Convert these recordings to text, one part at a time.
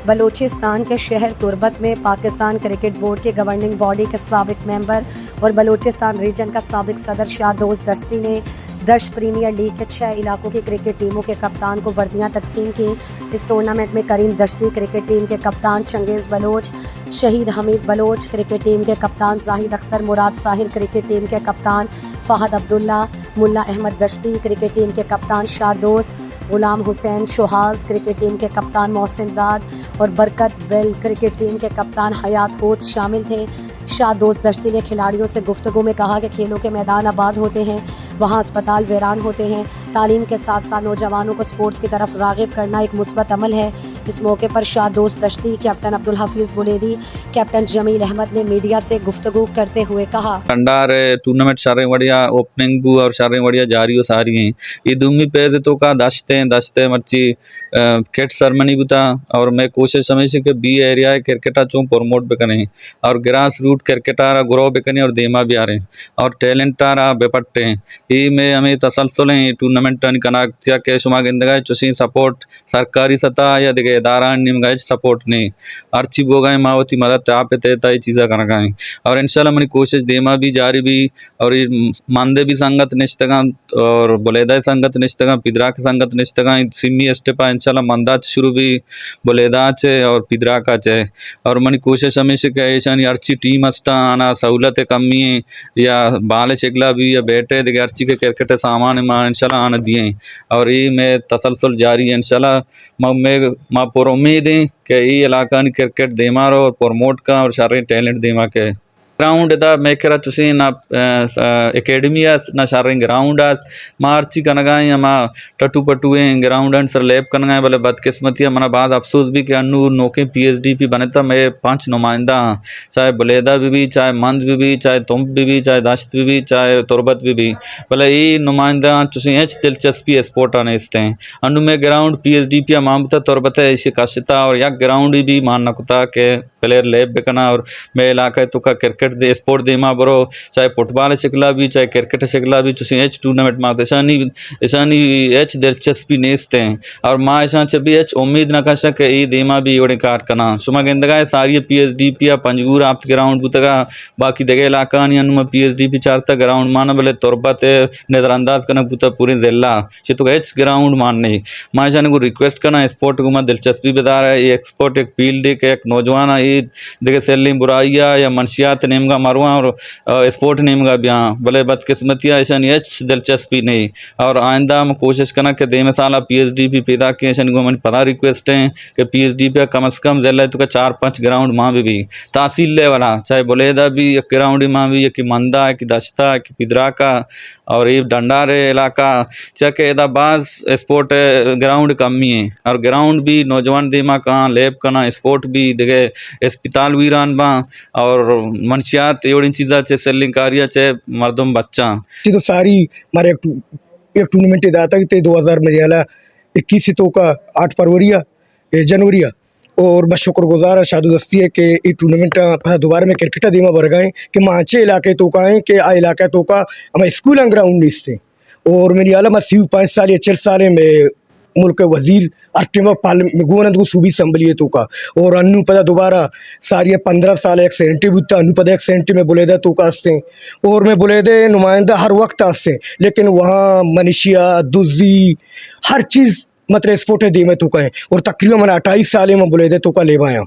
बलूचिस्तान के शहर तुर्बत में पाकिस्तान क्रिकेट बोर्ड के गवर्निंग बॉडी के साबिक मेंबर और बलूचिस्तान रीजन का साबिक सदर शादोज दस्ती ने दश प्रीमियर लीग के 6 इलाकों की क्रिकेट टीमों के कप्तान को वर्दियां तकसीम की। इस टूर्नामेंट में करीम दश्ती क्रिकेट टीम के कप्तान, चंगेज़ बलोच, शहीद हमीद बलोच क्रिकेट टीम के कप्तान, जाहिद अख्तर मुराद साहिर क्रिकेट टीम के कप्तान, फ़हद अब्दुल्ला, मुल्ला अहमद दश्ती क्रिकेट टीम के कप्तान, शाह दोस्त, गुलाम हुसैन शोहाज क्रिकेट टीम के कप्तान, मोहसिन दाद और बरकत बेल क्रिकेट टीम के कप्तान हयात होत शामिल थे। शाह दोस्त दश्ती ने खिलाड़ियों से गुफ्तगू में कहा कि खेलों के मैदान आबाद होते हैं, वहाँ अस्पताल वीरान होते हैं। तालीम के साथ साथ नौजवानों को स्पोर्ट्स की तरफ राग़िब करना एक मुस्बत अमल है। इस मौके पर शाह दोस्त दश्ती, कैप्टन अब्दुल हफीज़ बुलेदी, कैप्टन जमील अहमद ने मीडिया से गुफ्तगू करते हुए कहा, कंडार टूर्नामेंट सारे बढ़िया ओपनिंग बू और सारे बढ़िया जारी सारी हैं ये दुमी पेज तो का दस्ते मर्ची किट सरमनी बुता और मैं कोशिश समय से कि बी एरिया क्रिकेटा चूँ प्रमोट बेकने और grass root cricketer grow bakanae और देमा भी आ रहे हैं और टैलेंटार बेपट्टे हैं ये में हमें तसलसल हैं टूर्नामेंट कना के शुमा गिंदगा चुसी सपोर्ट सरकारी सतह या दिखे इदारा निमगाए सपोर्ट नहीं अर्ची बोगाए मावती मदद आप तेता ये चीज़ा करना गाएँ और इंशाल्लाह मनी कोशिश देमा भी जारी भी और ये मानदे भी संगत निश्तगा और बुलेदा संगत निश्तगा पिदरा के संगत निश्तगा सिमी स्टेपा इंशाल्लाह मंदा शुरू भी बुलेदा चे और पिदरा का चे और मनी कोशिश हमेशा कैशानी अर्ची टीम अस्ता आना सहूलत कमी है या बाल शिकला भी या बेटे दिखे अर्ची के क्रिकेट सामान मां इंशाल्लाह आने दिए और ये मैं तसलसल जारी है इंशाल्लाह माँ पूरा उम्मीद है कि ये इलाका क्रिकेट देमा और प्रमोट का और सारे टैलेंट देमा के ग्राउंड दा मैं कह रहा ना एकेडमी ना सारे ग्राउंड मार्ची कनगाएं या माँ टटू पटुए ग्राउंड सर लैब कनगाएं बोले बदकिस्मती मना बाद अफसोस भी कि अनु नौके PhD बने था मैं 5 नुमाइंदा चाहे बुलेदा भी चाहे मंद भी चाहे तुम भी चाहे दाश्त भी चाहे तुरबत भी बोले ये नुमाइंदा तुसी एच दिलचस्पी स्पोर्ट आने इसते हैं अनु में ग्राउंड PhD मामता तुरबत है इसी काशिता और या ग्राउंड भी मानना कुता के प्लेयर लैब बेकना और मैं इलाका तो का क्रिकेट दे स्पोर्ट देमा बरो चाहे फुटबॉल शिकला भी चाहे क्रिकेट शिकला भी तुसी एच टूर्नामेंट मांगते ऐसानी एच दिलचस्पी नेस्ते हैं और माँ ऐसा भी एच उम्मीद न कर सके ये देमा भी योड़े कार करना सुमा गेंदगा सारी PhD पंजगूर आप ग्राउंड बुतगा बाकी दगे इलाका नहीं अनुमा PhD चारता ग्राउंड माना बोले तुरबत नजरअंदाज करना बुता पूरे जिला से तो एच ग्राउंड मानने माँ ऐसा को रिक्वेस्ट करना स्पोर्ट को मैं दिलचस्पी बता रहा है ये एक्सपोर्ट एक फील्ड एक नौजवान ये देखे सेलिंग बुराइया या मनशियात नेमगा मारवा और स्पोर्ट नेमगा ब्याह भले बदकिस्मतिया ऐसा नहीं एच दिलचस्पी नहीं और आइंदा हम कोशिश करना कि दे में साला PhD पैदा किए ऐसा नहीं मैंने पता रिक्वेस्ट है कि PhD पे कम से कम जिला तो 4-5 ग्राउंड माँ भी तहसील ले वाला चाहे बुलेदा भी एक ग्राउंड माँ भी कि मंदा कि दश्ता कि पिदरा का और ये डंडारे इलाका चाहे एदाबाज स्पोर्ट ग्राउंड कमी है और ग्राउंड भी नौजवान देमा कहाँ लैब कना स्पोर्ट भी देखे अस्पताल वीरान बा और मनशियात एवढी चीज़ा चे सेलिंग कार्य चे मर्दम बच्चा तो सारी मारे एक टूर्नामेंट दाता ते 2000 में याला 21 तो का 8 फरवरिया जनवरिया और बस शुक्रगुजार शादू दस्ती है कि ये टूर्नामेंट दोबारा में क्रिकेट देमा भर गए कि माचे इलाके तो का है कि आ इलाका तो का हम स्कूल ग्राउंड इससे और मेरी आला मैं 5 साल या 4 साल में मुल्क वजीर अट्ठवा पार्लियामेंट को सूबी असम्बली तो का और अनु पदा दोबारा सारी 15 साल एक सेंटी बुता अनु पदा एक सेंटी में बुलेदा तो का आस्ते और मैं बुलेदे नुमाइंदा हर वक्त आस्ते लेकिन वहाँ मनीषिया दुजी हर चीज़ मतलब स्पोर्ट है दे में तो का है और तकरीबन मैंने 28 साल में बुलेदे तो का ले आया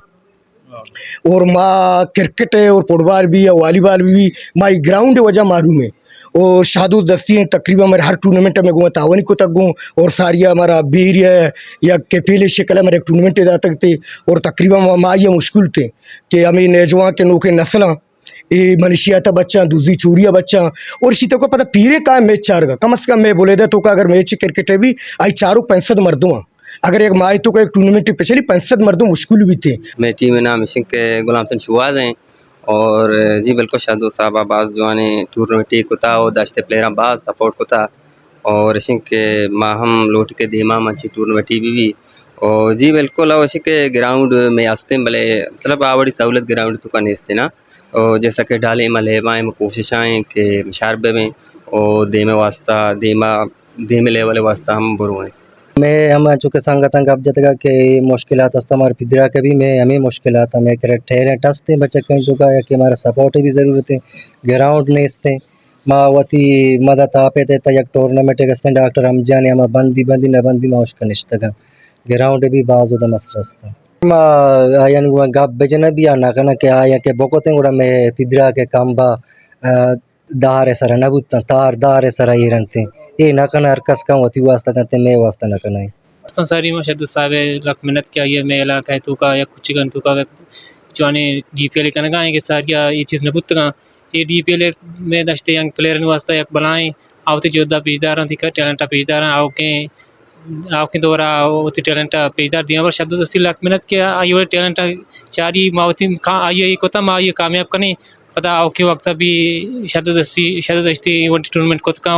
और माँ क्रिकेट है और फुटबॉल भी या वॉलीबॉल भी माँ ग्राउंड वजह मालूम है और शादू दस्ती हैं तकरीबन हमारे हर टूर्नामेंट में घूमा तावनी को तक गूँ और सारिया हमारा बीर या केपीले शिकल हमारे एक टूर्नामेंट जा तक थे और तकरीबन माँ ये मुश्किल थे कि हमें नौजवान के नौके नस्ल ये मनीषिया था बच्चा दूसरी चूरिया बच्चा और इसी तो को पता पीरे का मैच चार का कम से कम मैं बोले तो का अगर मैच क्रिकेट है भी आई 465 मर्दों अगर एक माई तो का एक टूर्नामेंट पिछली 65 मर्दों मुश्किल भी थे मैं टीम में नाम सिंह के गुलाम हसन शुआज हैं और जी बिल्कुल शादू साहब आबाज जो आने टूर्नामेंट को था और दस्ते प्लेयर आबाज सपोर्ट को था और सिंह के माँ हम लोट के धीमा मच्छी टूर्नामेंट भी और जी बिल्कुल और इसी के ग्राउंड में आस्ते भले मतलब आवड़ी सहूलत ग्राउंड तो का नेस्ते ना और जैसा कि डाले मलेबाएँ में कोशिश आएँ कि शारबे में और देमे वास्ता देमा धीमे लेवल वास्ता हम बुरू हैं मैं हम चूँकि संगतंग अब जतगा के मुश्किलात हस्ता हमारे पिदरा के भी मैं हमें मुश्किलात हमें करे टैलेंट हस्ते बच्चे कहीं चुका है कि हमारा सपोर्ट की भी ज़रूरत है ग्राउंड नहीं इसते माँ वती मदद आपे ते तक टूर्नामेंट के डॉक्टर हम जाने हम बंदी बंदी न बंदी माँ उसका निश्तगा ग्राउंड भी बाजू द मसरस्ता माँ आयन गप बेचना भी आना करना के आया के बोकोते गुड़ा मैं पिदरा के कामबा दार सर नबुत तार दार सर ये रनते ये ना करना हरकस का होती वास्ता करते मैं वास्ता ना करना संसारी में शब्द साबे लक मिनत क्या ये मैं इलाका है तो का या कुछ गन तो का जाने डीपीएल कन का है कि सार क्या ये चीज़ न बुत का ये डीपीएल में दस्ते यंग प्लेयर वास्ता एक बनाए आवते जोधा पेजदार थी का टैलेंट पेजदार आवके दौरा होती टैलेंट पेजदार दिया और शब्द दस्ती लक मिनत के आयु टैलेंट चारी मावती का आयु कोता मा ये कामयाब करने पता आवके वक्त भी शब्द दस्ती वंटी टूर्नामेंट कोत का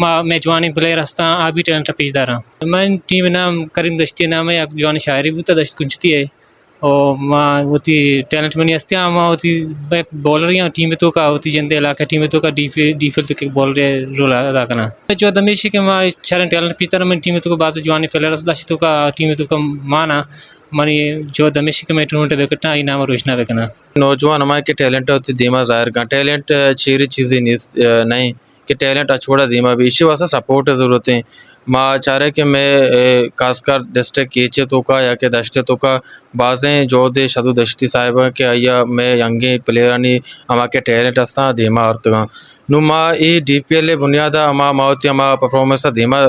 माँ मैं जवानी प्लेयर हस्ता आ भी टैलेंट पेजदार मैं टीम नाम करीम दस्ती नाम है जवानी शायरी भी दस्त कुंचती है और माँ होती टैलेंट में नहीं हस्ती माँ होती बैक बॉलर या टीम तो का होती जनते इलाका टीम तो का डीफील तो के बॉलर रोल अदा करना जो दमेश के माँ शरण टैलेंट पीतर मैं टीम तो बाज़ जवानी प्लेयर दस्त तो का टीम तो का माना मनी जो दमेश के मैं टूर्नामेंट बेकना इनाम रोशना बेकना नौजवान हमारे के टैलेंट होती धीमा जाहिर का टैलेंट चीरी चीज़ें नहीं कि टैलेंट अछोड़ा धीमा भी इसी वास्ते सपोर्ट ज़रूरत है माँ चाह रहे कि मैं खासकर डिस्ट्रिक्ट कीचे तो का या के दश्ते तो का बाज़ें जो दे शदु दश्ती साहिब के आया मैं यंगे प्लेयर नहीं हमारे टैलेंट हस्ता धीमा अर्थ का नु माँ ये डीपीएल बुनियादा माँ मावती हमारा परफॉर्मेंस धीमा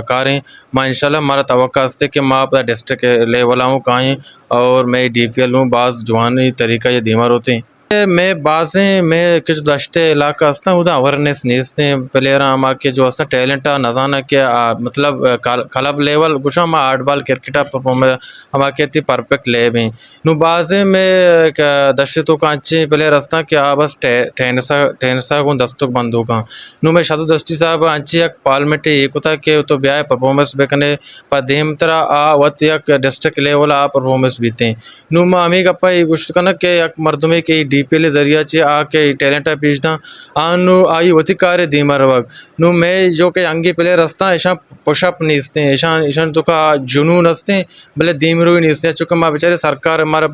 कारें माँ इंशाल्लाह हमारा तवक्का हस्ते कि माँ अपना डिस्ट्रिक्ट लेवल आऊँ कहीं और मैं डीपीएल हूँ बाज़ जवानी तरीका ये धीमा होते हैं मैं बाज़ें मैं कुछ दश्ते इलाका हस्ता उदा अवेयरनेस नहीं प्लेयर हमारे के जो हस्ता टैलेंट नजाना के मतलब क्लब लेवल कुछ हम 8 बॉल क्रिकेट परफॉर्मेंस हमारे के परफेक्ट ले भी नु बाज़ें में दश्ते तो का अच्छे प्लेयर हस्ता कि बस टेनसा को दस्तक बंदू का नु मैं शदु दस्ती साहब अच्छी एक पार्लियामेंट एक होता कि तो ब्याह परफॉर्मेंस बेकने पर देम तरह वत एक डिस्ट्रिक्ट लेवल परफॉर्मेंस बीते नु मैं हमें गप्पा ये कुछ करना कि एक मर्दमे के डीपीएल जरिया चे आके टैलेंट पेजदा आनु आई वती कार्य धीमर वक नु मैं जो के अंगी प्लेयर हस्ता ऐसा पुशअप नहीं इसते ऐसा तो का जुनून हस्ते भले धीमरू ही नहीं इसते चूँकि माँ बेचारे सरकार हमारे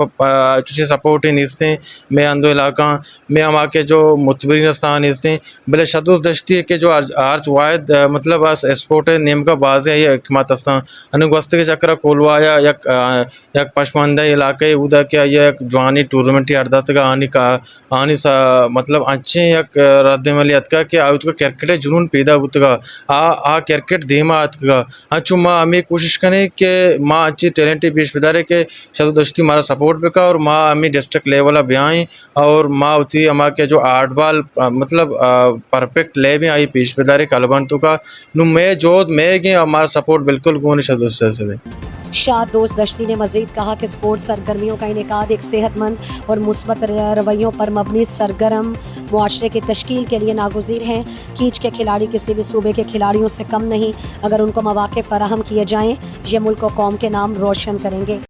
चुचे सपोर्ट ही नहीं इसते मैं अंदो इलाका मैं हम आके जो मुतबरीन स्थान इसते भले शदुस दश्ती के जो आर्च वायद मतलब स्पोर्ट है नेम का बाज़ है ये हिकमत हस्ता अनुगस्त के चक्र कोलवाया यक पशमंदा इलाके उदा क्या ये जवानी टूर्नामेंट अर्दात का आनी मतलब अच्छे एक रद्दमलियत का कि उसका क्रिकेट जुनून पैदा होता आ क्रिकेट धीमा का अच्छु माँ हमें कोशिश करें कि माँ अच्छी टैलेंट पेश पेदारे के शदु दस्ती हमारा सपोर्ट पे का और माँ हमें डिस्ट्रिक्ट लेवल भी आई और माँ होती हमारे के जो 8 बॉल मतलब परफेक्ट ले भी आई पेश पेदारे कलबन तो का नु मैं जो मैं कि हमारा सपोर्ट बिल्कुल कौन शदु से शाद दोस्त दश्ती ने मजीद कहा कि स्पोर्ट्स सरगर्मियों का इनेकाद एक सेहतमंद और मुस्बत रवैयों पर मबनी सरगर्म मुआशरे की तश्कील के लिए नागुज़ीर हैं। कीच के खिलाड़ी किसी भी सूबे के खिलाड़ियों से कम नहीं, अगर उनको मौक़े फराहम किए जाएँ ये मुल्क और कौम के नाम रोशन करेंगे।